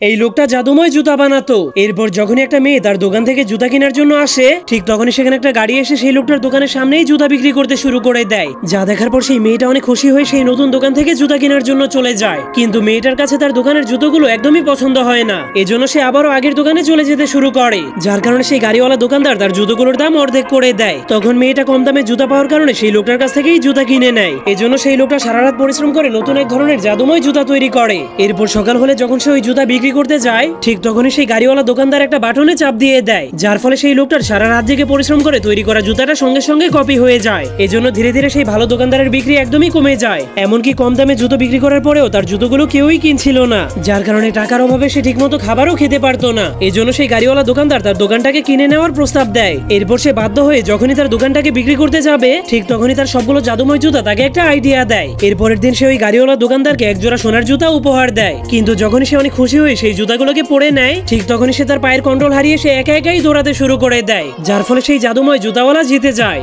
এই লোকটা জাদুময় জুতা বানাতো। এরপর যখনই একটা মেয়ে তার দোকান থেকে জুতা কেনার জন্য আসে, ঠিক তখনই সেখানে একটা গাড়ি এসে সেই লোকটার দোকানের সামনেই জুতা বিক্রি করতে শুরু করে দেয়। যা দেখার পর সেই মেয়েটা অনেক খুশি হয়ে সেই নতুন দোকান থেকে জুতা কেনার জন্য চলে যায়। কিন্তু মেয়েটার কাছে তার দোকানের জুতোগুলো একদমই পছন্দ হয় না। এজন্য সে আবারও আগের দোকানে চলে যেতে শুরু করে, যার কারণে সেই গাড়িওয়ালা দোকানদার তার জুতোগুলোর দাম অর্ধেক করে দেয়। তখন মেয়েটা কম দামে জুতা পাওয়ার কারণে সেই লোকটার কাছ থেকেই জুতা কিনে নেয়। এজন্য সেই লোকটা সারা রাত পরিশ্রম করে নতুন এক ধরনের জাদুময় জুতা তৈরি করে। এরপর সকাল হলে যখন সে ওই জুতা বিক্রি করতে যায়, ঠিক তখনই সেই গাড়িওয়ালা দোকানদার একটা বাটনে চাপ দিয়ে দেয়, যার ফলে সেই লোকটার সারা রাত জেগে পরিশ্রম করে তৈরি করা জুতাটা সঙ্গে সঙ্গে কপি হয়ে যায়। এজন্য ধীরে ধীরে সেই ভালো দোকানদারের বিক্রি একদমই কমে যায়। এমনকি কম দামে জুতো বিক্রি করার পরেও তার জুতোগুলো কেউই কিনছিল না, যার কারণে টাকার অভাবে সে ঠিকমতো খাবারও খেতে পারতো না। এজন্য সেই গাড়িওয়ালা দোকানদার তার দোকানটাকে কিনে নেওয়ার প্রস্তাব দেয়। এরপর সে বাধ্য হয়ে যখনই তার দোকানটাকে বিক্রি করতে যাবে, ঠিক তখনই তার সবগুলো জাদুময় জুতা তাকে একটা আইডিয়া দেয়। এরপরের দিন সে ওই গাড়িওয়ালা দোকানদারকে একজোড়া সোনার জুতা উপহার দেয়। কিন্তু যখনই সে অনেক খুশি হয়ে সেই জুতাগুলোকে পরে নেয়, ঠিক তখনই সে তার পায়ের কন্ট্রোল হারিয়ে সে একা একাই দৌড়াতে শুরু করে দেয়, যার ফলে সেই জাদুময় জুতাওয়ালা জিতে যায়।